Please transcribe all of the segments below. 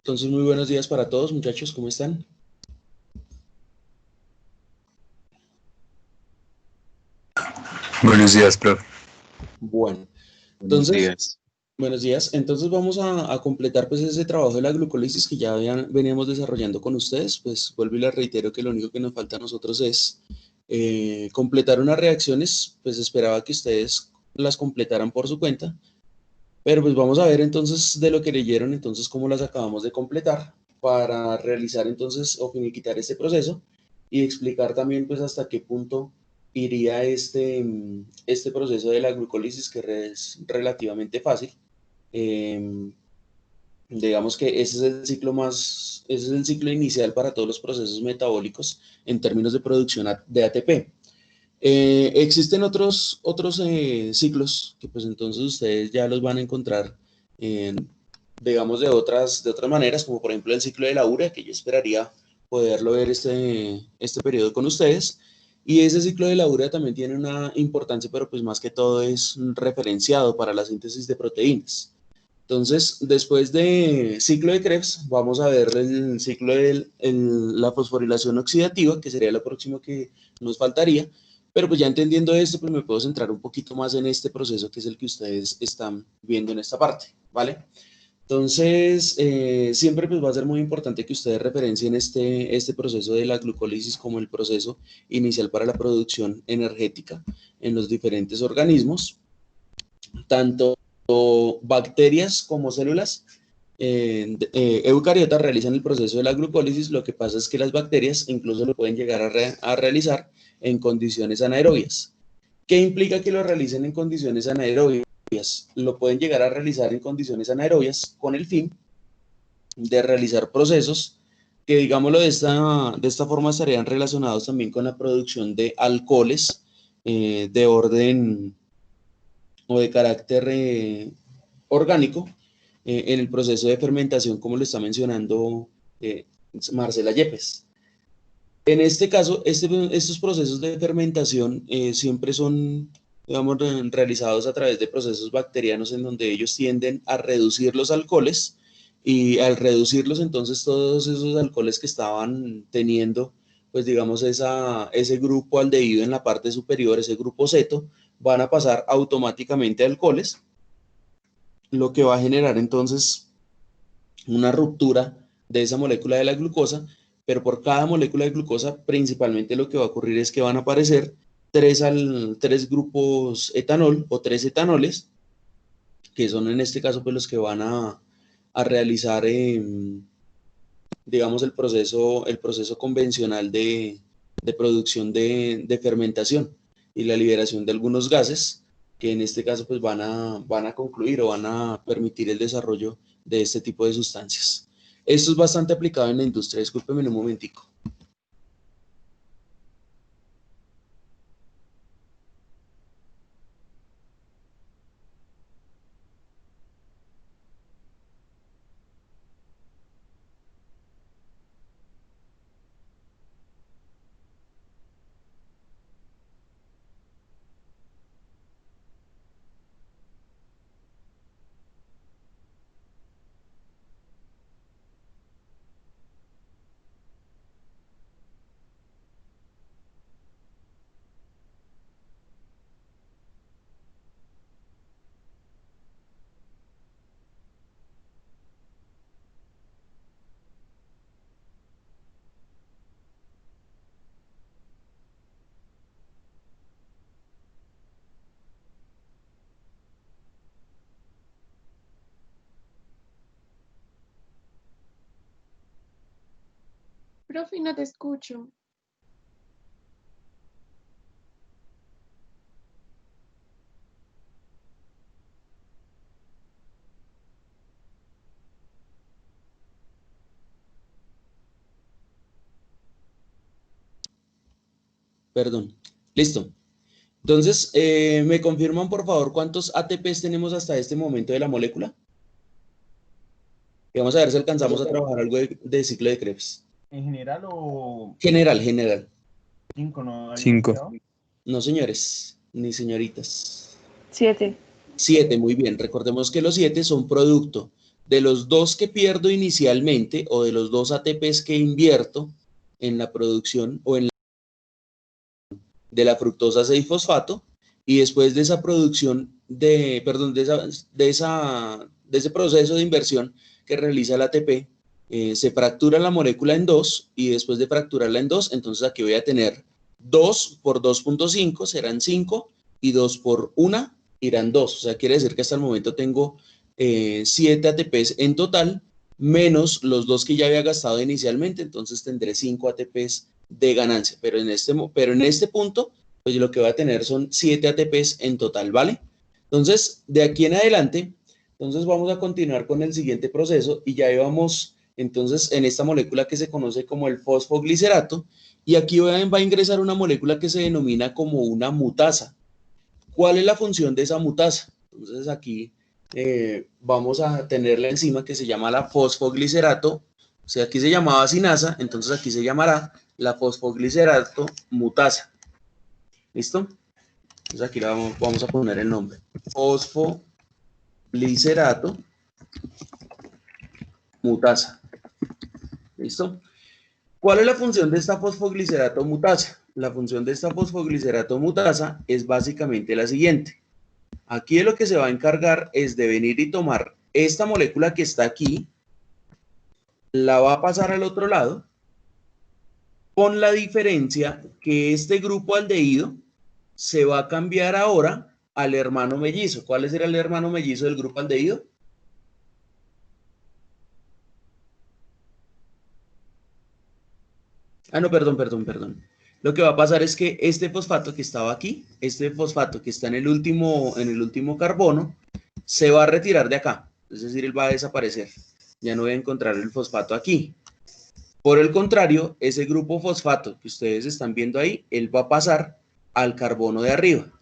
Entonces, muy buenos días para todos, muchachos, ¿cómo están? Buenos días, profe. Bueno, Buenos entonces, días. buenos días. Entonces vamos a completar pues ese trabajo de la glucólisis que ya veníamos desarrollando con ustedes. Pues vuelvo y les reitero que lo único que nos falta a nosotros es completar unas reacciones. Pues esperaba que ustedes las completaran por su cuenta, pero pues vamos a ver entonces de lo que leyeron, entonces cómo las acabamos de completar para realizar entonces o finiquitar este proceso y explicar también pues hasta qué punto iría este proceso de la glucólisis que es relativamente fácil. Eh, digamos que ese es el ciclo inicial para todos los procesos metabólicos en términos de producción de ATP. Existen otros ciclos que pues entonces ustedes ya los van a encontrar, digamos, de otras maneras, como por ejemplo el ciclo de la urea, que yo esperaría poderlo ver este periodo con ustedes. Y ese ciclo de la urea también tiene una importancia, pero pues más que todo es referenciado para la síntesis de proteínas. Entonces, después de ciclo de Krebs, vamos a ver el ciclo de la fosforilación oxidativa, que sería lo próximo que nos faltaría. Pero pues ya entendiendo esto, pues me puedo centrar un poquito más en este proceso que es el que ustedes están viendo en esta parte, ¿vale? Entonces, siempre pues va a ser muy importante que ustedes referencien este proceso de la glucólisis como el proceso inicial para la producción energética en los diferentes organismos, tanto bacterias como células eucariotas realizan el proceso de la glucólisis. Lo que pasa es que las bacterias incluso lo pueden llegar a realizar en condiciones anaerobias. ¿Qué implica que lo realicen en condiciones anaerobias? Lo pueden llegar a realizar en condiciones anaerobias con el fin de realizar procesos que, digámoslo de esta forma, estarían relacionados también con la producción de alcoholes de orden o de carácter orgánico en el proceso de fermentación, como lo está mencionando Marcela Yepes. En este caso, estos procesos de fermentación siempre son, digamos, realizados a través de procesos bacterianos en donde ellos tienden a reducir los alcoholes y al reducirlos, entonces todos esos alcoholes que estaban teniendo, pues digamos, ese grupo aldehído en la parte superior, ese grupo ceto, van a pasar automáticamente a alcoholes, lo que va a generar entonces una ruptura de esa molécula de la glucosa, pero por cada molécula de glucosa principalmente lo que va a ocurrir es que van a aparecer tres grupos etanol o tres etanoles, que son en este caso pues los que van a realizar, digamos, el proceso convencional de producción de fermentación y la liberación de algunos gases que en este caso pues van a concluir o van a permitir el desarrollo de este tipo de sustancias. Esto es bastante aplicado en la industria, discúlpenme un momentico. Profe, no te escucho. Perdón. Listo. Entonces, ¿me confirman por favor cuántos ATPs tenemos hasta este momento de la molécula? Y vamos a ver si alcanzamos a trabajar algo de ciclo de Krebs. ¿En general o General, general. 5 no habíamos 5. quedado? No, señores, ni señoritas. 7. 7, muy bien. Recordemos que los 7 son producto de los 2 que pierdo inicialmente o de los 2 ATPs que invierto en la producción o en de la fructosa 6-fosfato, y después de esa producción de ese proceso de inversión que realiza el ATP, se fractura la molécula en 2 y después de fracturarla en 2, entonces aquí voy a tener 2 por 2.5 serán 5 y 2 por 1 irán 2. O sea, quiere decir que hasta el momento tengo 7 ATPs en total, menos los 2 que ya había gastado inicialmente, entonces tendré 5 ATPs de ganancia. Pero en este punto, pues lo que voy a tener son 7 ATPs en total, ¿vale? Entonces, de aquí en adelante, entonces vamos a continuar con el siguiente proceso y ya íbamos entonces en esta molécula que se conoce como el fosfoglicerato, y aquí va a ingresar una molécula que se denomina como una mutasa. ¿Cuál es la función de esa mutasa? Entonces aquí vamos a tener la enzima que se llama la fosfoglicerato, o sea, aquí se llamaba sinasa, entonces aquí se llamará la fosfoglicerato mutasa. ¿Listo? Entonces aquí vamos a poner el nombre. Fosfoglicerato mutasa. ¿Listo? ¿Cuál es la función de esta fosfoglicerato mutasa? La función de esta fosfoglicerato mutasa es básicamente la siguiente. Aquí de lo que se va a encargar es de venir y tomar esta molécula que está aquí, la va a pasar al otro lado, con la diferencia que este grupo aldehído se va a cambiar ahora al hermano mellizo. ¿Cuál será el hermano mellizo del grupo aldehído? Ah, no, perdón. Lo que va a pasar es que este fosfato que estaba aquí, este fosfato que está en el último carbono, se va a retirar de acá. Es decir, él va a desaparecer. Ya no voy a encontrar el fosfato aquí. Por el contrario, ese grupo fosfato que ustedes están viendo ahí, él va a pasar al carbono de arriba.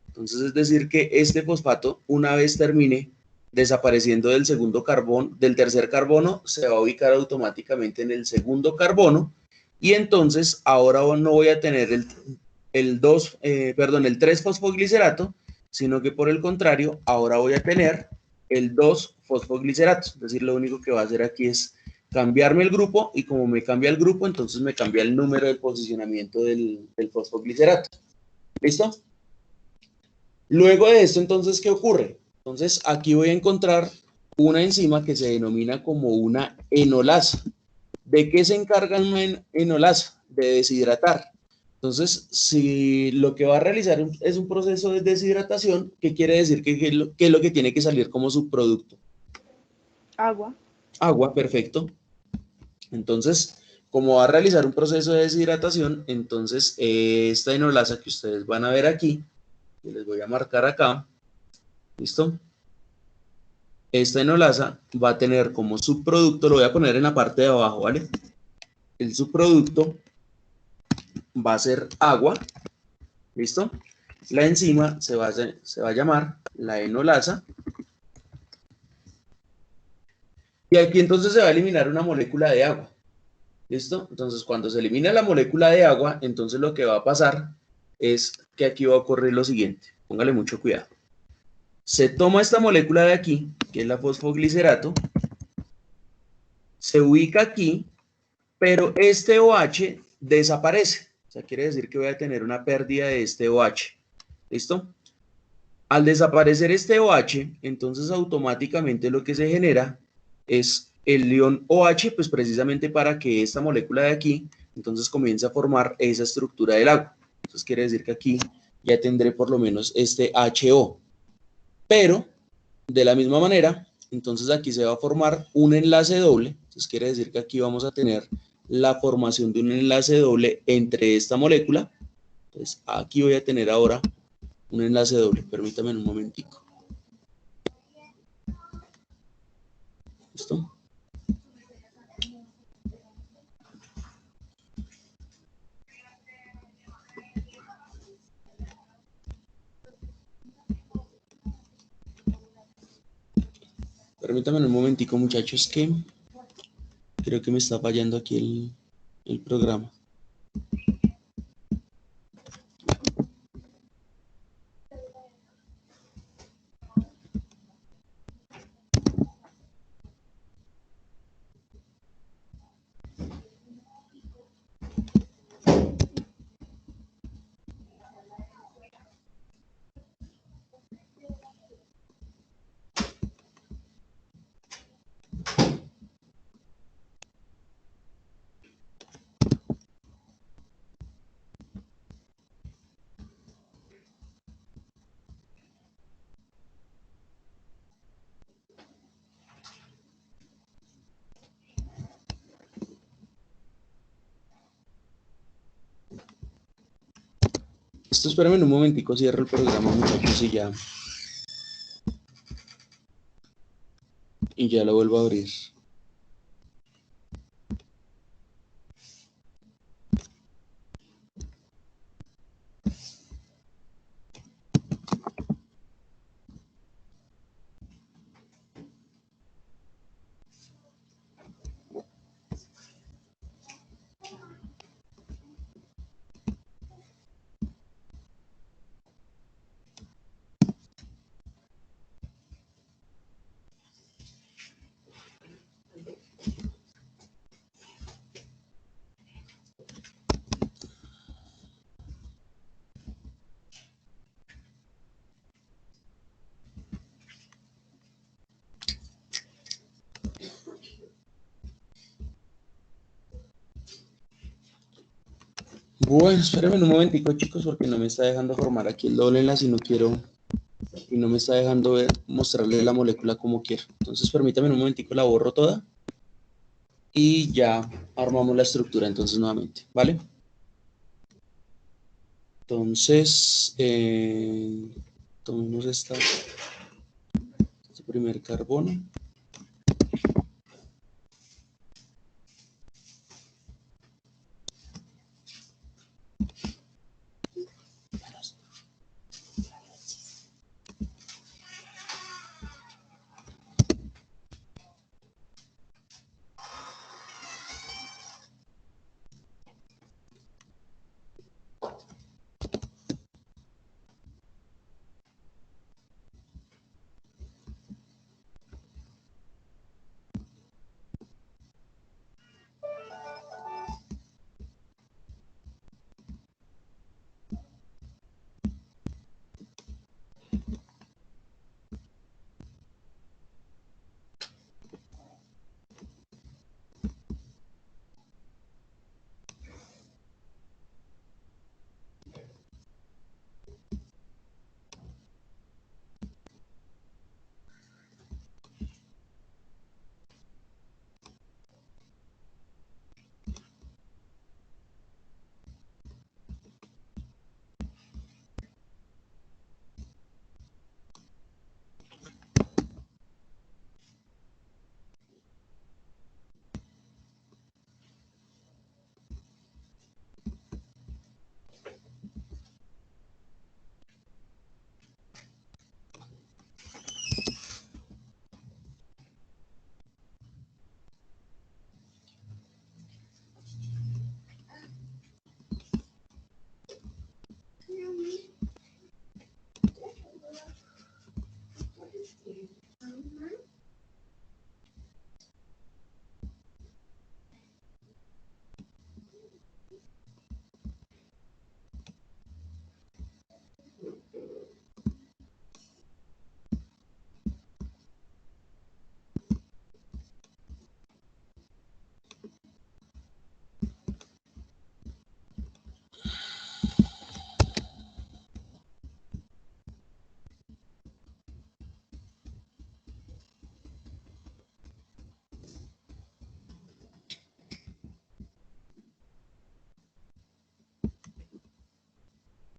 Entonces, es decir, que este fosfato, una vez termine desapareciendo del tercer carbono, se va a ubicar automáticamente en el segundo carbono, y entonces ahora no voy a tener el 3-fosfoglicerato, sino que por el contrario, ahora voy a tener el 2-fosfoglicerato. Es decir, lo único que va a hacer aquí es cambiarme el grupo, y como me cambia el grupo, entonces me cambia el número de posicionamiento del fosfoglicerato. ¿Listo? Luego de esto, entonces, ¿qué ocurre? Entonces, aquí voy a encontrar una enzima que se denomina como una enolasa. ¿De qué se encarga una enolasa? De deshidratar. Entonces, si lo que va a realizar es un proceso de deshidratación, ¿qué quiere decir? ¿Qué es lo que tiene que salir como subproducto? Agua. Agua, perfecto. Entonces, como va a realizar un proceso de deshidratación, entonces esta enolasa que ustedes van a ver aquí, que les voy a marcar acá, ¿listo? Esta enolasa va a tener como subproducto, lo voy a poner en la parte de abajo, ¿vale? El subproducto va a ser agua, ¿listo? La enzima se va a llamar la enolasa. Y aquí entonces se va a eliminar una molécula de agua, ¿listo? Entonces cuando se elimina la molécula de agua, entonces lo que va a pasar es que aquí va a ocurrir lo siguiente. Póngale mucho cuidado. Se toma esta molécula de aquí, que es la fosfoglicerato, se ubica aquí, pero este OH desaparece. O sea, quiere decir que voy a tener una pérdida de este OH. ¿Listo? Al desaparecer este OH, entonces automáticamente lo que se genera es el ion OH, pues precisamente para que esta molécula de aquí, entonces comience a formar esa estructura del agua. Entonces quiere decir que aquí ya tendré por lo menos este HO. Pero, de la misma manera, entonces aquí se va a formar un enlace doble. Entonces quiere decir que aquí vamos a tener la formación de un enlace doble entre esta molécula. Entonces aquí voy a tener ahora un enlace doble. Permítame un momentico. ¿Listo? Permítame un momentico, muchachos, que creo que me está fallando aquí el programa. Esto espérame en un momentico, cierro el programa, muchachos, y ya lo vuelvo a abrir. Bueno, espérenme un momentico, chicos, porque no me está dejando formar aquí el doble enlace y no quiero, y no me está dejando mostrarle la molécula como quiero. Entonces, permítame un momentico, la borro toda y ya armamos la estructura entonces nuevamente, ¿vale? Entonces, tomemos este primer carbono.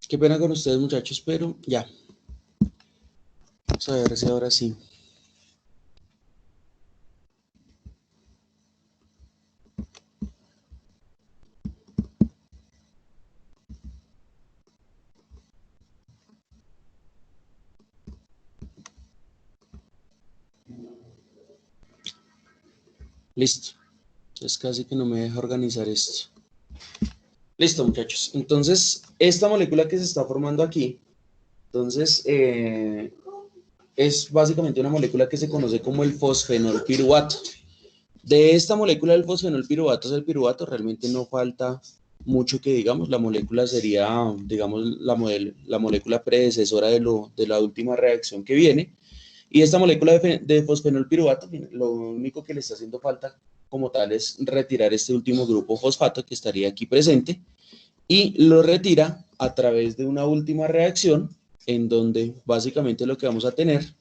Qué pena con ustedes, muchachos, pero ya. Vamos a ver si ahora sí. Listo. Entonces casi que no me deja organizar esto. Listo, muchachos. Entonces, esta molécula que se está formando aquí, entonces, es básicamente una molécula que se conoce como el fosfenolpiruvato. De esta molécula del fosfenolpiruvato es el piruvato, realmente no falta mucho que digamos, la molécula sería, digamos, la molécula predecesora de la última reacción que viene. Y esta molécula de fosfenolpiruvato, lo único que le está haciendo falta como tal es retirar este último grupo fosfato que estaría aquí presente y lo retira a través de una última reacción en donde básicamente lo que vamos a tener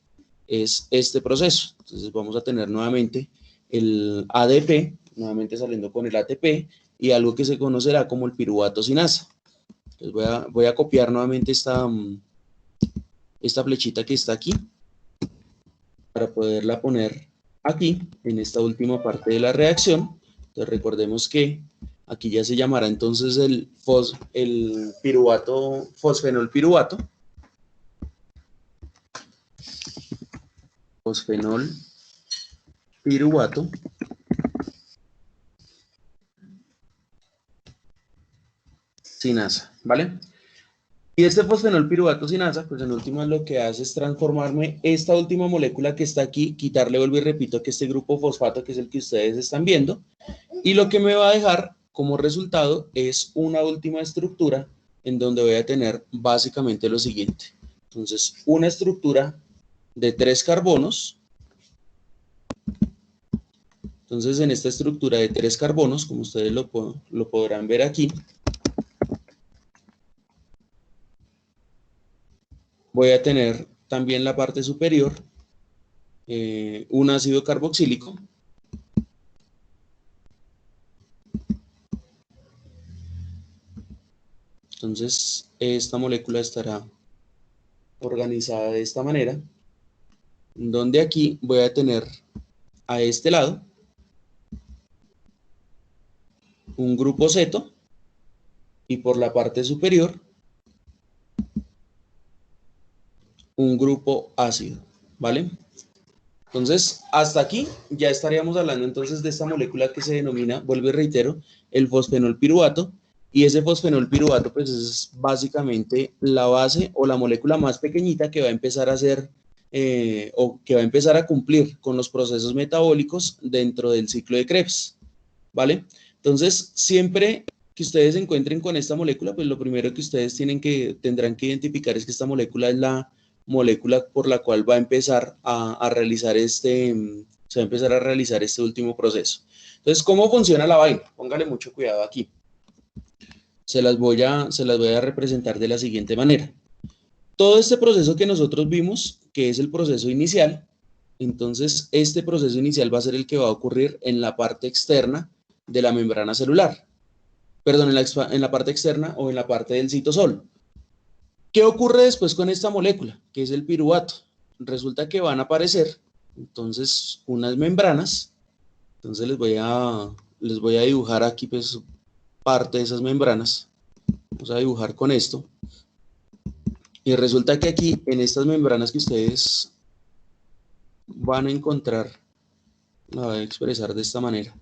es este proceso. Entonces vamos a tener nuevamente el ADP, nuevamente saliendo con el ATP y algo que se conocerá como el piruvato sinasa. Entonces voy a copiar nuevamente esta flechita que está aquí para poderla poner aquí, en esta última parte de la reacción. Entonces recordemos que aquí ya se llamará entonces el piruvato, fosfenol piruvato. Fosfenol piruvato. Sinasa, ¿vale? Y este fosfenol piruvato sinasa, pues en últimas lo que hace es transformarme esta última molécula que está aquí, quitarle, vuelvo y repito, que este grupo fosfato, que es el que ustedes están viendo, y lo que me va a dejar como resultado es una última estructura en donde voy a tener básicamente lo siguiente. Entonces, una estructura de 3 carbonos. Entonces, en esta estructura de 3 carbonos, como ustedes lo podrán ver aquí, voy a tener también la parte superior, un ácido carboxílico. Entonces, esta molécula estará organizada de esta manera, donde aquí voy a tener a este lado un grupo ceto y por la parte superior un grupo ácido, ¿vale? Entonces, hasta aquí ya estaríamos hablando entonces de esta molécula que se denomina, vuelvo y reitero, el fosfenol piruvato, y ese fosfenol piruvato pues es básicamente la base o la molécula más pequeñita que va a empezar a hacer o que va a empezar a cumplir con los procesos metabólicos dentro del ciclo de Krebs, ¿vale? Entonces, siempre que ustedes se encuentren con esta molécula, pues lo primero que ustedes tendrán que identificar es que esta molécula es la molécula por la cual va a empezar a realizar se va a empezar a realizar este último proceso. Entonces, ¿cómo funciona la vaina? Póngale mucho cuidado aquí. Se las voy a representar de la siguiente manera. Todo este proceso que nosotros vimos, que es el proceso inicial, entonces este proceso inicial va a ser el que va a ocurrir en la parte externa de la membrana celular. Perdón, en la parte externa o en la parte del citosol. ¿Qué ocurre después con esta molécula? Que es el piruvato. Resulta que van a aparecer, entonces, unas membranas. Entonces les voy a dibujar aquí, pues, parte de esas membranas. Vamos a dibujar con esto. Y resulta que aquí, en estas membranas que ustedes van a encontrar, la voy a expresar de esta manera.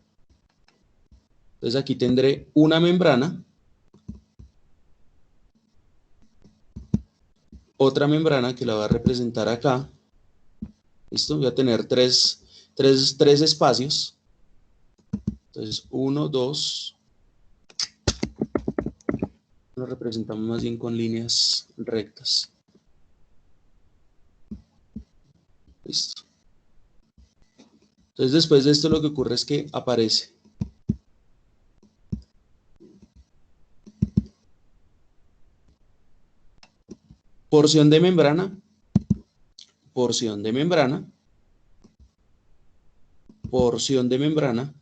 Entonces aquí tendré una membrana, otra membrana que la voy a representar acá. ¿Listo? Voy a tener tres espacios. Entonces, 1, 2. Lo representamos más bien con líneas rectas. Listo. Entonces, después de esto lo que ocurre es que aparece porción de membrana, porción de membrana, porción de membrana.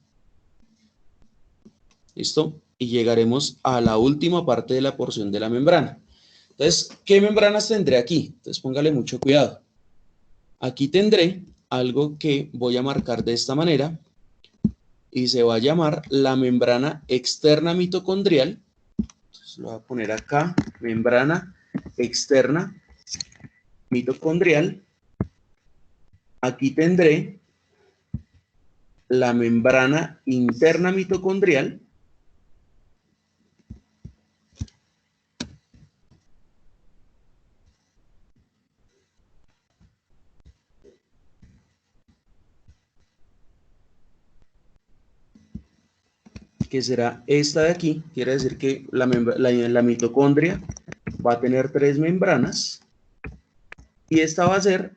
¿Listo? Y llegaremos a la última parte de la porción de la membrana. Entonces, ¿qué membranas tendré aquí? Entonces, póngale mucho cuidado. Aquí tendré algo que voy a marcar de esta manera y se va a llamar la membrana externa mitocondrial. Entonces, lo voy a poner acá, membrana externa mitocondrial. Aquí tendré la membrana interna mitocondrial. Que será esta de aquí. Quiere decir que la mitocondria va a tener 3 membranas y esta va a ser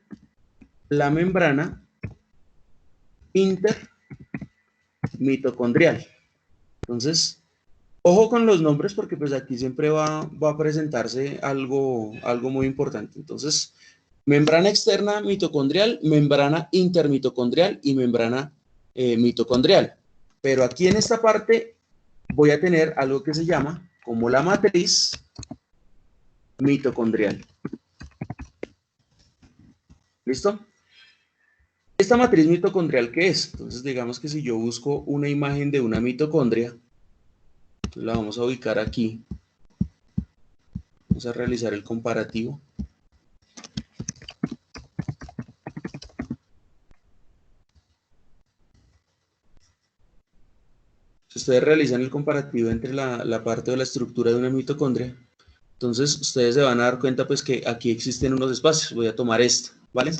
la membrana intermitocondrial. Entonces, ojo con los nombres porque pues aquí siempre va a presentarse algo muy importante. Entonces, membrana externa mitocondrial, membrana intermitocondrial y membrana mitocondrial. Pero aquí en esta parte voy a tener algo que se llama como la matriz mitocondrial. ¿Listo? ¿Esta matriz mitocondrial qué es? Entonces, digamos que si yo busco una imagen de una mitocondria, la vamos a ubicar aquí. Vamos a realizar el comparativo. Si ustedes realizan el comparativo entre la parte de la estructura de una mitocondria, entonces ustedes se van a dar cuenta pues que aquí existen unos espacios. Voy a tomar esto, ¿vale?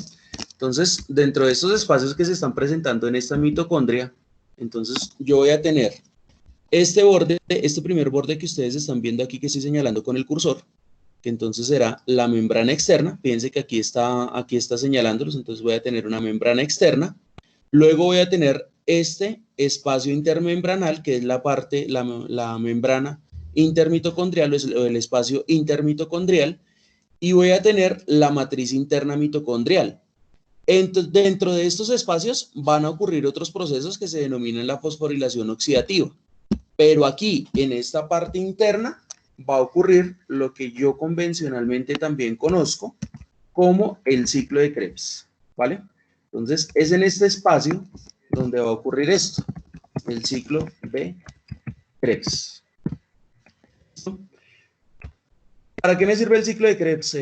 Entonces, dentro de estos espacios que se están presentando en esta mitocondria, entonces yo voy a tener este borde, este primer borde que ustedes están viendo aquí que estoy señalando con el cursor, que entonces será la membrana externa. Fíjense que aquí está señalándolos, entonces voy a tener una membrana externa. Luego voy a tener este espacio intermembranal, que es la parte, la membrana intermitocondrial o el espacio intermitocondrial, y voy a tener la matriz interna mitocondrial. Dentro de estos espacios van a ocurrir otros procesos que se denominan la fosforilación oxidativa. Pero aquí, en esta parte interna, va a ocurrir lo que yo convencionalmente también conozco como el ciclo de Krebs, ¿vale? Entonces, es en este espacio donde va a ocurrir esto, el ciclo de Krebs. ¿Listo? ¿Para qué me sirve el ciclo de Krebs,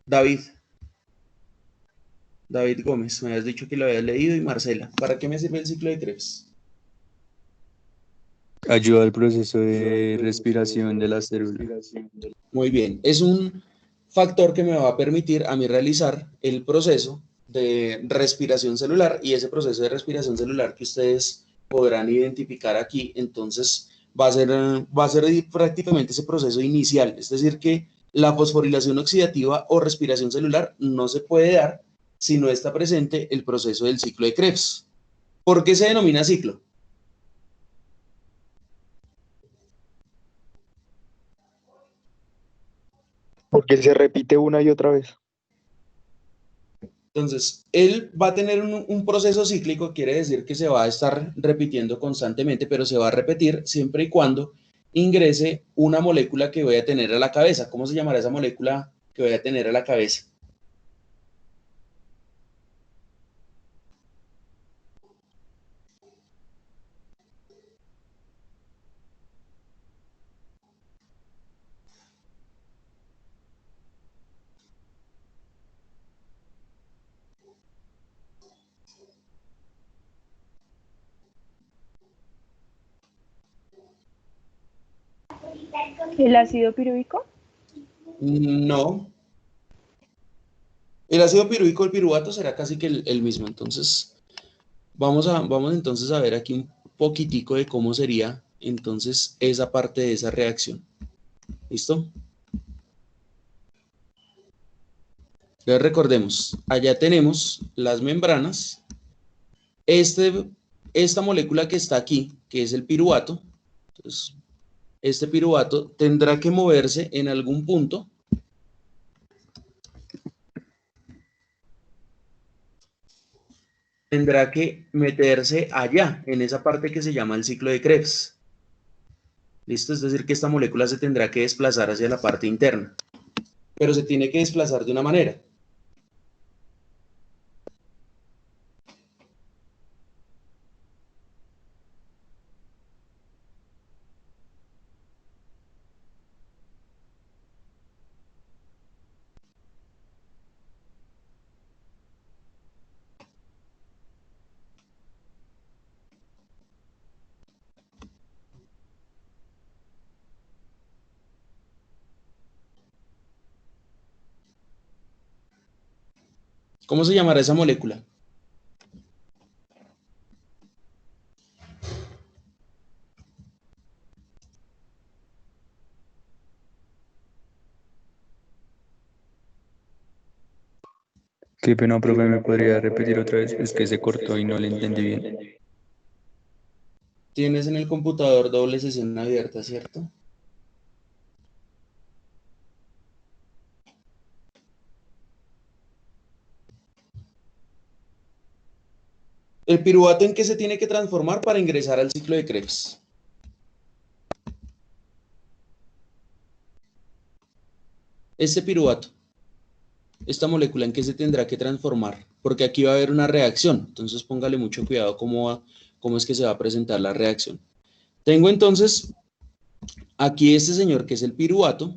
David? David Gómez, me habías dicho que lo habías leído, y Marcela. ¿Para qué me sirve el ciclo de Krebs? Ayuda al proceso de respiración de la célula. Muy bien, es un factor que me va a permitir a mí realizar el proceso de respiración celular, y ese proceso de respiración celular que ustedes podrán identificar aquí, entonces va a ser prácticamente ese proceso inicial, es decir que la fosforilación oxidativa o respiración celular no se puede dar si no está presente el proceso del ciclo de Krebs. ¿Por qué se denomina ciclo? Porque se repite una y otra vez. Entonces, él va a tener un proceso cíclico, quiere decir que se va a estar repitiendo constantemente, pero se va a repetir siempre y cuando ingrese una molécula que voy a tener a la cabeza. ¿Cómo se llamará esa molécula que voy a tener a la cabeza? ¿El ácido pirúvico? No. El ácido pirúvico, el piruvato, será casi que el mismo. Entonces, vamos entonces a ver aquí un poquitico de cómo sería entonces esa parte de esa reacción. ¿Listo? Entonces recordemos, allá tenemos las membranas, esta molécula que está aquí, que es el piruvato. Entonces, este piruvato tendrá que moverse en algún punto tendrá que meterse allá, en esa parte que se llama el ciclo de Krebs. ¿Listo? Es decir, que esta molécula se tendrá que desplazar hacia la parte interna, pero se tiene que desplazar de una manera. ¿Cómo se llamará esa molécula? Qué pena, profe, ¿me podría repetir otra vez? Es que se cortó y no le entendí bien. Tienes en el computador doble sesión abierta, ¿cierto? ¿El piruvato en qué se tiene que transformar para ingresar al ciclo de Krebs? Este piruvato, esta molécula, ¿en qué se tendrá que transformar? Porque aquí va a haber una reacción, entonces póngale mucho cuidado cómo es que se va a presentar la reacción. Tengo entonces aquí este señor que es el piruvato,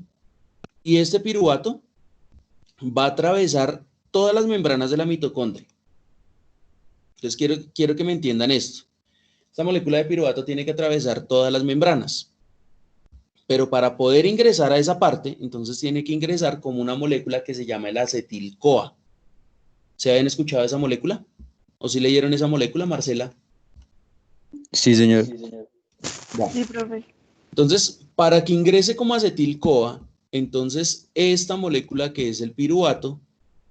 y este piruvato va a atravesar todas las membranas de la mitocondria. Entonces quiero que me entiendan esto. Esta molécula de piruvato tiene que atravesar todas las membranas, pero para poder ingresar a esa parte, entonces tiene que ingresar como una molécula que se llama el acetil-CoA. ¿Se habían escuchado esa molécula? ¿O si leyeron esa molécula, Marcela? Sí, señor. Sí, profe. Entonces, para que ingrese como acetil-CoA, entonces esta molécula que es el piruvato,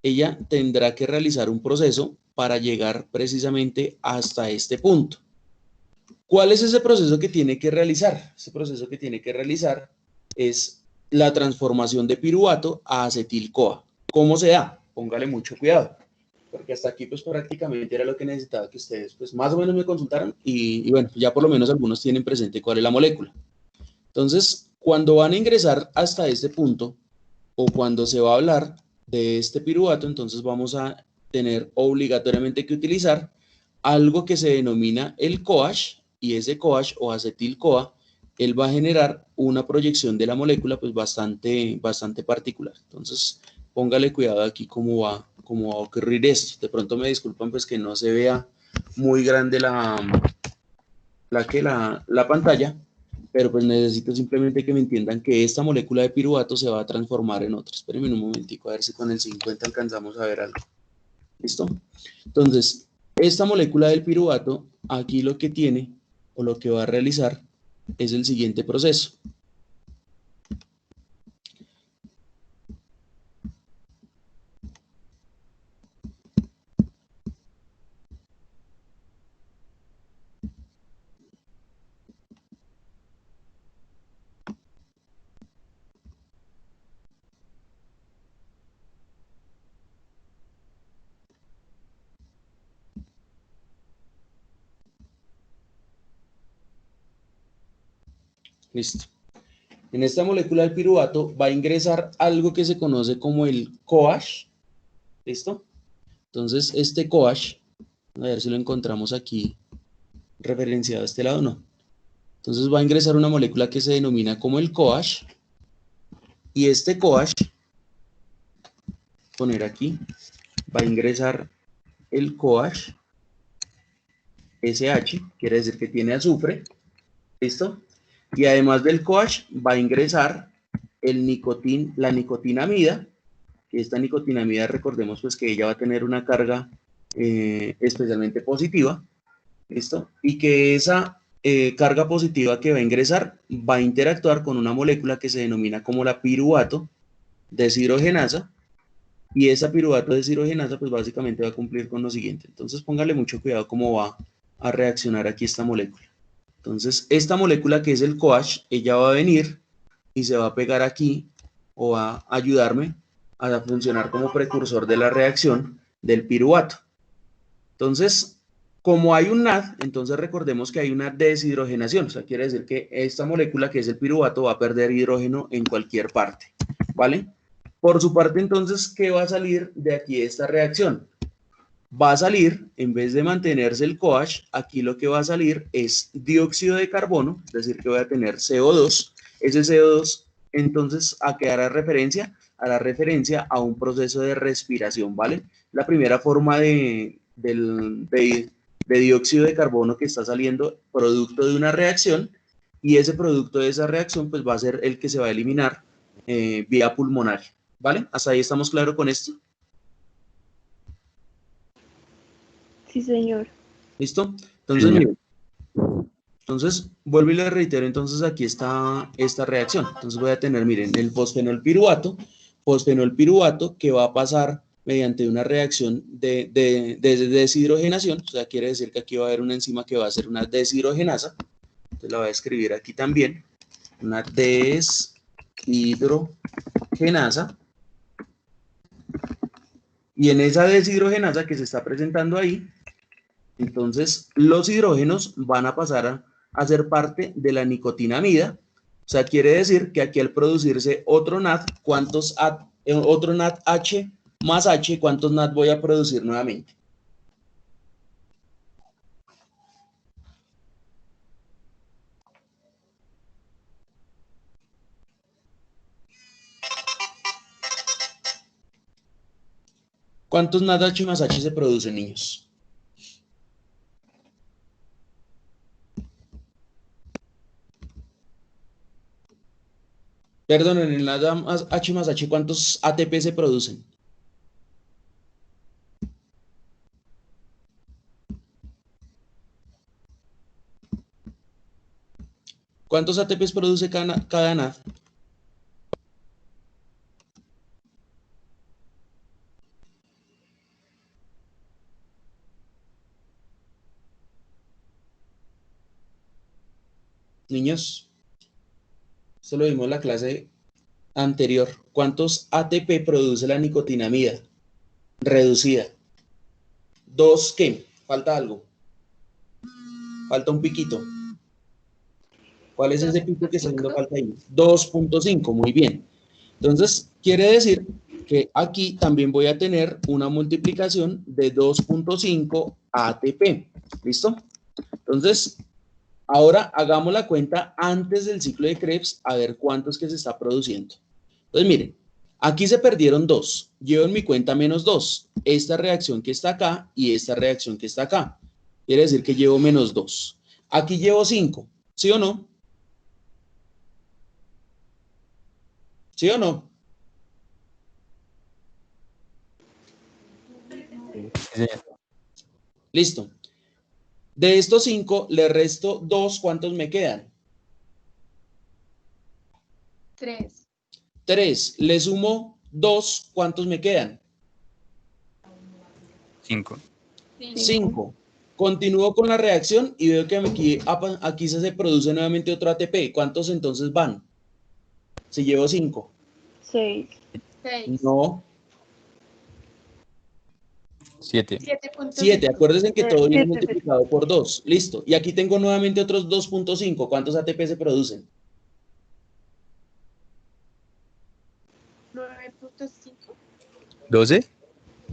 ella tendrá que realizar un proceso para llegar precisamente hasta este punto. ¿Cuál es ese proceso que tiene que realizar? Ese proceso que tiene que realizar es la transformación de piruvato a acetil-CoA. ¿Cómo se da? Póngale mucho cuidado, porque hasta aquí pues prácticamente era lo que necesitaba que ustedes pues más o menos me consultaran y bueno, ya por lo menos algunos tienen presente cuál es la molécula. Entonces, cuando van a ingresar hasta este punto o cuando se va a hablar de este piruvato, entonces vamos a tener obligatoriamente que utilizar algo que se denomina el CoAsh, y ese CoAsh o acetil-CoA, él va a generar una proyección de la molécula pues bastante particular. Entonces, póngale cuidado aquí cómo va a ocurrir esto. De pronto me disculpan pues que no se vea muy grande la pantalla, pero pues necesito simplemente que me entiendan que esta molécula de piruvato se va a transformar en otra. Espérenme un momentico a ver si con el 50 alcanzamos a ver algo. ¿Listo? Entonces, esta molécula del piruvato, aquí lo que tiene, o lo que va a realizar, es el siguiente proceso. Listo. En esta molécula del piruvato va a ingresar algo que se conoce como el CoAsh. ¿Listo? Entonces, este CoAsh, a ver si lo encontramos aquí referenciado a este lado, no. Entonces va a ingresar una molécula que se denomina como el CoAsh, y este CoAsh, poner aquí, va a ingresar el CoAsh SH, quiere decir que tiene azufre, ¿listo? Y además del CoAsh va a ingresar la nicotinamida, que esta nicotinamida, recordemos pues que ella va a tener una carga especialmente positiva, ¿listo? Y que esa carga positiva que va a ingresar va a interactuar con una molécula que se denomina como la piruvato deshidrogenasa, y esa piruvato deshidrogenasa pues básicamente va a cumplir con lo siguiente. Entonces póngale mucho cuidado cómo va a reaccionar aquí esta molécula. Entonces esta molécula que es el CoAsh, ella va a venir y se va a pegar aquí o va a ayudarme a funcionar como precursor de la reacción del piruvato. Entonces, como hay un NAD, entonces recordemos que hay una deshidrogenación, o sea, quiere decir que esta molécula que es el piruvato va a perder hidrógeno en cualquier parte, ¿vale? Por su parte, entonces, ¿qué va a salir de aquí de esta reacción? Va a salir, en vez de mantenerse el CoAsh, aquí lo que va a salir es dióxido de carbono, es decir, que voy a tener CO2. Ese CO2, entonces, ¿a qué hará referencia? Hará referencia a un proceso de respiración, ¿vale? La primera forma de dióxido de carbono que está saliendo producto de una reacción, y ese producto de esa reacción pues va a ser el que se va a eliminar vía pulmonar, ¿vale? ¿Hasta ahí estamos claros con esto? Sí, señor. ¿Listo? Entonces, miren, entonces vuelvo y le reitero, entonces aquí está esta reacción. Entonces voy a tener, miren, el fosfenolpiruvato que va a pasar mediante una reacción de deshidrogenación, o sea, quiere decir que aquí va a haber una enzima que va a hacer una deshidrogenasa. Entonces la voy a escribir aquí también, una deshidrogenasa. Y en esa deshidrogenasa que se está presentando ahí, entonces los hidrógenos van a pasar a ser parte de la nicotinamida, sea, quiere decir que aquí al producirse otro NAD, otro NAD H más H, ¿cuántos NAD voy a producir nuevamente? ¿Cuántos NAD H más H se producen, niños? Perdón, en el NAD H más H, ¿cuántos ATP se producen? ¿Cuántos ATPs produce cada NAD? Niños, esto lo vimos en la clase anterior. ¿Cuántos ATP produce la nicotinamida reducida? ¿Dos qué? Falta algo. Falta un piquito. ¿Cuál es ese pico que está haciendo falta ahí? 2.5, muy bien. Entonces, quiere decir que aquí también voy a tener una multiplicación de 2.5 ATP. ¿Listo? Entonces, ahora hagamos la cuenta antes del ciclo de Krebs a ver cuánto es que se está produciendo. Entonces, miren, aquí se perdieron 2. Llevo en mi cuenta menos 2. Esta reacción que está acá y esta reacción que está acá. Quiere decir que llevo menos 2. Aquí llevo 5. ¿Sí o no? ¿Sí o no? Sí. Listo. De estos 5, le resto 2. ¿Cuántos me quedan? 3. 3. Le sumo 2. ¿Cuántos me quedan? 5. 5. Continúo con la reacción y veo que aquí se produce nuevamente otro ATP. ¿Cuántos entonces van? Si llevo 5. 6. No. 7. 7. Acuérdense que todo viene 7. multiplicado por 2. Listo. Y aquí tengo nuevamente otros 2.5. ¿Cuántos ATP se producen? 9.5. 12.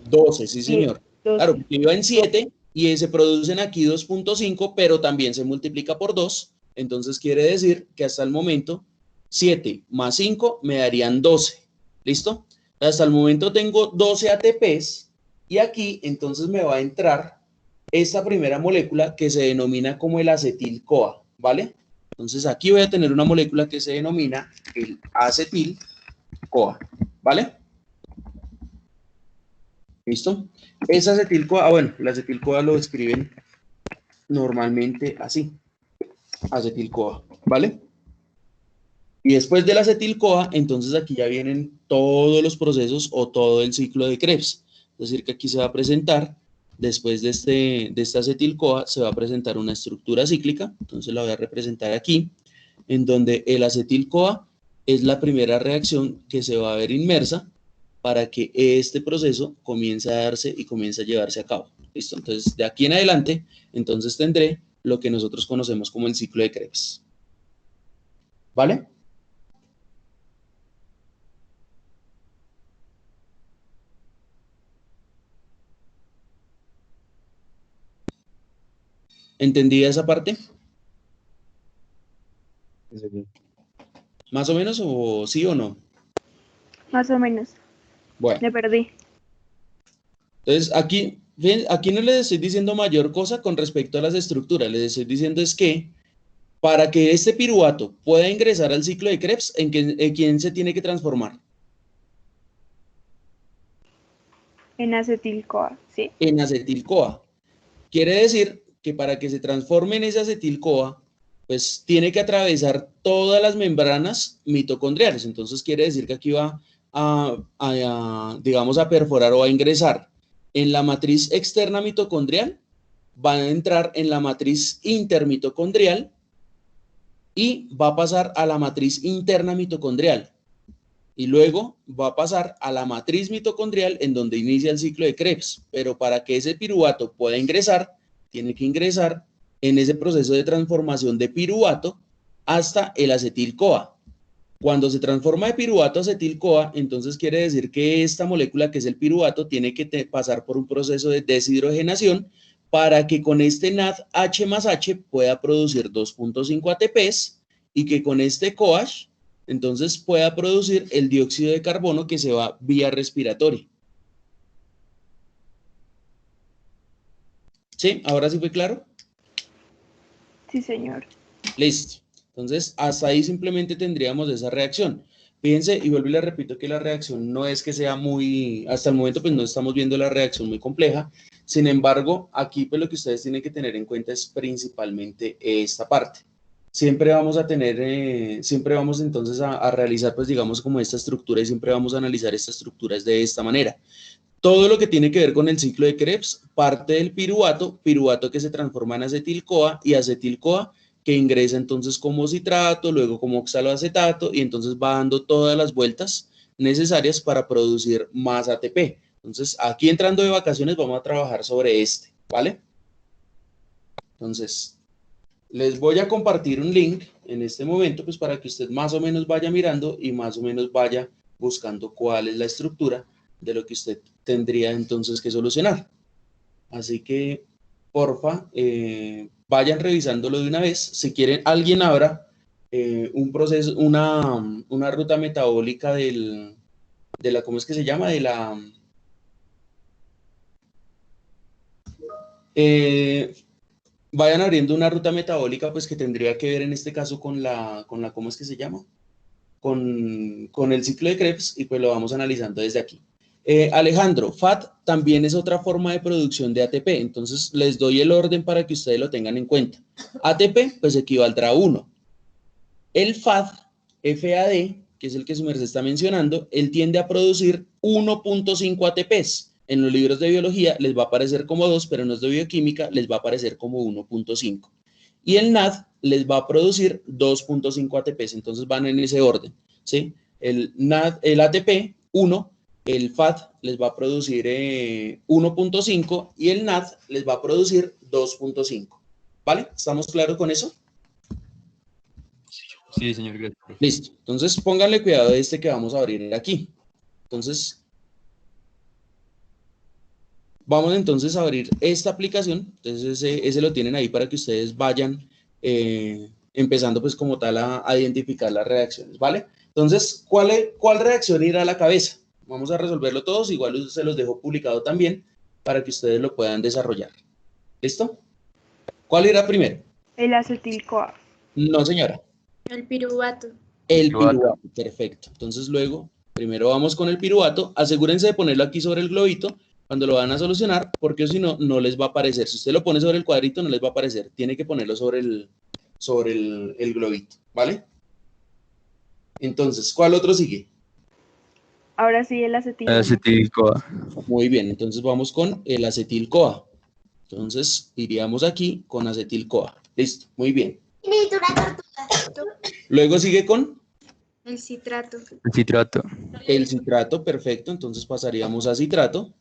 12, sí, señor. 12. Claro, porque iba en 7 y se producen aquí 2.5, pero también se multiplica por 2. Entonces quiere decir que hasta el momento 7 más 5 me darían 12. ¿Listo? Hasta el momento tengo 12 ATPs y aquí entonces me va a entrar esta primera molécula que se denomina como el acetil-CoA, ¿vale? Entonces aquí voy a tener una molécula que se denomina el acetil-CoA, ¿vale? ¿Listo? Esa acetil-CoA, bueno, la acetil-CoA lo escriben normalmente así, acetil-CoA, ¿vale? Y después del acetil-CoA, entonces aquí ya vienen todos los procesos o todo el ciclo de Krebs. Es decir, que aquí se va a presentar, después de esta acetil-CoA, se va a presentar una estructura cíclica, entonces la voy a representar aquí, en donde el acetil-CoA es la primera reacción que se va a ver inmersa para que este proceso comience a darse y comience a llevarse a cabo. ¿Listo? Entonces, de aquí en adelante, entonces tendré lo que nosotros conocemos como el ciclo de Krebs. ¿Vale? ¿Entendía esa parte? ¿Más o menos o sí o no? Más o menos. Bueno, Me perdí. entonces aquí, aquí no les estoy diciendo mayor cosa con respecto a las estructuras, les estoy diciendo es que para que este piruvato pueda ingresar al ciclo de Krebs, ¿en quién se tiene que transformar? En acetil-CoA, sí. En acetil-CoA. Quiere decir que para que se transforme en ese acetil-CoA, pues tiene que atravesar todas las membranas mitocondriales. Entonces quiere decir que aquí va digamos, a perforar o a ingresar en la matriz externa mitocondrial, van a entrar en la matriz intermitocondrial y va a pasar a la matriz interna mitocondrial. Y luego va a pasar a la matriz mitocondrial en donde inicia el ciclo de Krebs. Pero para que ese piruvato pueda ingresar, tiene que ingresar en ese proceso de transformación de piruvato hasta el acetil-CoA. Cuando se transforma de piruvato a acetil-CoA, entonces quiere decir que esta molécula, que es el piruvato, tiene que pasar por un proceso de deshidrogenación para que con este NAD H más H pueda producir 2.5 ATPs y que con este CoH, entonces pueda producir el dióxido de carbono que se va vía respiratoria. ¿Sí? ¿Ahora sí fue claro? Sí, señor. Listo. Entonces, hasta ahí simplemente tendríamos esa reacción. Fíjense, y vuelvo y les repito que la reacción no es que sea muy, hasta el momento pues no estamos viendo la reacción muy compleja. Sin embargo, aquí pues lo que ustedes tienen que tener en cuenta es principalmente esta parte. Siempre vamos a tener, siempre vamos entonces a realizar pues digamos como esta estructura y siempre vamos a analizar estas estructuras de esta manera. Todo lo que tiene que ver con el ciclo de Krebs parte del piruvato que se transforma en acetil-CoA y acetil-CoA que ingresa entonces como citrato, luego como oxaloacetato y entonces va dando todas las vueltas necesarias para producir más ATP. Entonces, aquí entrando de vacaciones vamos a trabajar sobre este, ¿vale? Entonces, les voy a compartir un link en este momento pues para que usted más o menos vaya mirando y más o menos vaya buscando cuál es la estructura de lo que usted tendría entonces que solucionar. Así que, porfa, vayan revisándolo de una vez. Si quieren, alguien abra un proceso, una ruta metabólica de la, ¿cómo es que se llama? De la... vayan abriendo una ruta metabólica, pues que tendría que ver en este caso con la ¿cómo es que se llama? Con el ciclo de Krebs y pues lo vamos analizando desde aquí. Alejandro, FAT también es otra forma de producción de ATP, entonces les doy el orden para que ustedes lo tengan en cuenta. ATP, pues equivaldrá a 1. El FAD, FAD, que es el que su merced está mencionando, él tiende a producir 1.5 ATPs. En los libros de biología les va a aparecer como 2, pero en los de bioquímica les va a aparecer como 1.5. Y el NAD les va a producir 2.5 ATPs, entonces van en ese orden, ¿sí? El ATP, 1, el FAD les va a producir 1.5 y el NAD les va a producir 2.5, ¿vale? ¿Estamos claros con eso? Sí, señor, gracias. Listo, entonces pónganle cuidado de este que vamos a abrir aquí. Entonces, vamos entonces a abrir esta aplicación, entonces ese lo tienen ahí para que ustedes vayan empezando pues como tal a identificar las reacciones, ¿vale? Entonces, ¿cuál reacción irá a la cabeza? Vamos a resolverlo todos, igual se los dejo publicado también para que ustedes lo puedan desarrollar. ¿Listo? ¿Cuál irá primero? El acetil-CoA. No, señora. El piruvato. El piruvato, perfecto. Entonces luego, primero vamos con el piruvato. Asegúrense de ponerlo aquí sobre el globito cuando lo van a solucionar, porque si no, no les va a aparecer. Si usted lo pone sobre el cuadrito, no les va a aparecer. Tiene que ponerlo sobre el globito, ¿vale? Entonces, ¿cuál otro sigue? Ahora sí, el acetil. Acetil-CoA. Muy bien, entonces vamos con el acetil-CoA. Entonces, iríamos aquí con acetil-CoA. Listo, muy bien. Luego sigue con El citrato. El citrato. el citrato, perfecto. Entonces pasaríamos a citrato.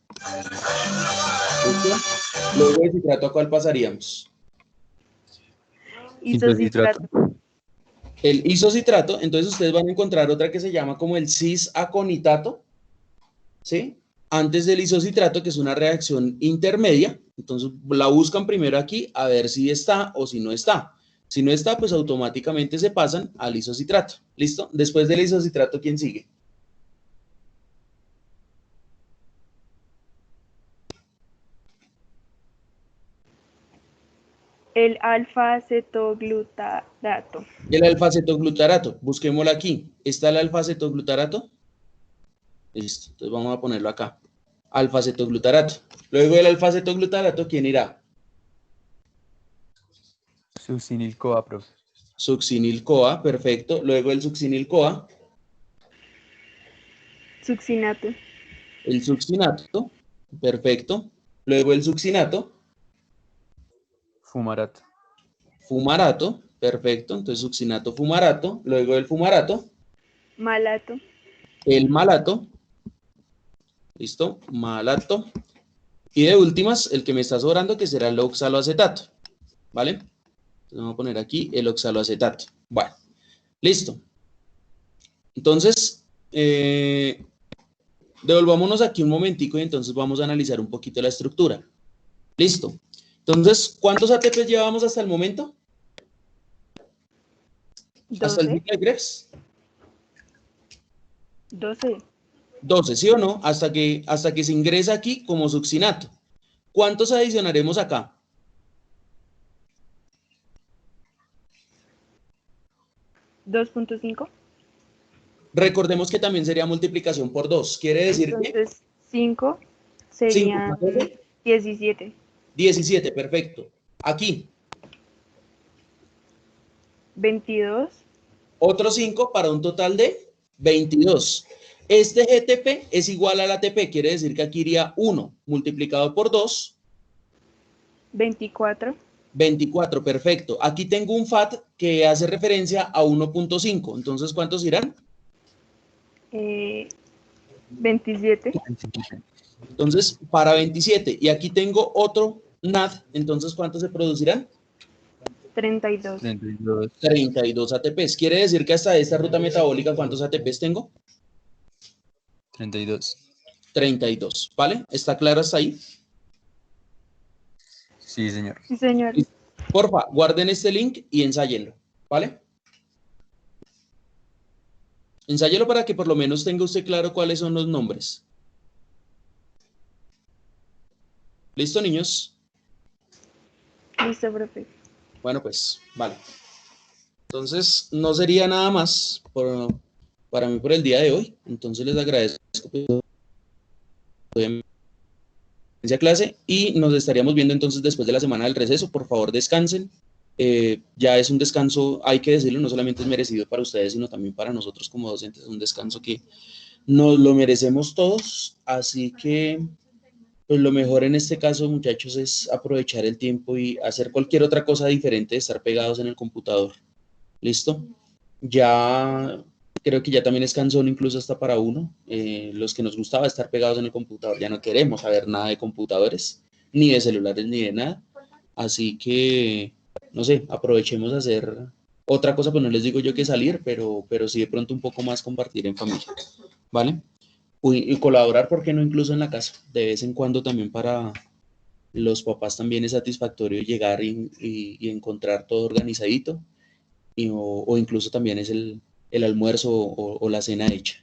¿Listo? Luego de citrato, ¿a cuál pasaríamos? Isocitrato. El isocitrato, entonces ustedes van a encontrar otra que se llama como el cis-aconitato, ¿sí? Antes del isocitrato, que es una reacción intermedia, entonces la buscan primero aquí a ver si está o si no está. Si no está, pues automáticamente se pasan al isocitrato, ¿listo? Después del isocitrato, ¿quién sigue? El alfa-acetoglutarato. El alfa-acetoglutarato, busquémoslo aquí. ¿Está el alfa-acetoglutarato? Listo, entonces vamos a ponerlo acá. Alfa-acetoglutarato. Luego del alfa-acetoglutarato, ¿quién irá? Succinil-CoA, profe. Succinil-CoA, perfecto. Luego el succinil-CoA, Succinato. el succinato, perfecto. Luego el succinato, Fumarato. fumarato, perfecto. Entonces succinato, fumarato. Luego el fumarato, Malato. el malato, listo, malato. Y de últimas, el que me está sobrando, que será el oxaloacetato, ¿vale? Vamos a poner aquí el oxaloacetato. Bueno, listo. Entonces, devolvámonos aquí un momentico y entonces vamos a analizar un poquito la estructura. Listo. Entonces, ¿cuántos ATPs llevamos hasta el momento? Hasta el 12. ciclo de Krebs. 12. 12, ¿sí o no? Hasta que se ingresa aquí como succinato. ¿Cuántos adicionaremos acá? ¿2.5? Recordemos que también sería multiplicación por 2. Quiere decir que Entonces, 5 serían 17. 17, perfecto. Aquí, 22. otros 5 para un total de 22. Este GTP es igual al ATP, quiere decir que aquí iría 1 multiplicado por 2. 24. 24, perfecto. Aquí tengo un FAT que hace referencia a 1.5. Entonces, ¿cuántos irán? 27. Entonces, para 27. Y aquí tengo otro NAD. Entonces, ¿cuántos se producirán? 32. 32. 32 ATPs. Quiere decir que hasta esta ruta metabólica, ¿cuántos ATPs tengo? 32. 32, ¿vale? ¿Está claro hasta ahí? Sí, señor. Sí, señor. Porfa, guarden este link y ensáyenlo, ¿vale? Ensáyelo para que por lo menos tenga usted claro cuáles son los nombres. ¿Listo, niños? Listo, profe. Bueno, pues, vale. Entonces, no sería nada más para mí por el día de hoy. Entonces, les agradezco esa clase y nos estaríamos viendo entonces después de la semana del receso. Por favor, descansen. Ya es un descanso, hay que decirlo, no solamente es merecido para ustedes, sino también para nosotros como docentes. Es un descanso que nos lo merecemos todos. Así que, pues lo mejor en este caso, muchachos, es aprovechar el tiempo y hacer cualquier otra cosa diferente de estar pegados en el computador. ¿Listo? Ya creo que ya también es cansón incluso hasta para uno. Los que nos gustaba estar pegados en el computador, ya no queremos saber nada de computadores, ni de celulares, ni de nada. Así que, no sé, aprovechemos a hacer otra cosa, pues no les digo yo que salir, pero sí de pronto un poco más compartir en familia, ¿vale? Y colaborar, ¿por qué no? Incluso en la casa, de vez en cuando también para los papás también es satisfactorio llegar y encontrar todo organizadito. O incluso también es el almuerzo o la cena hecha.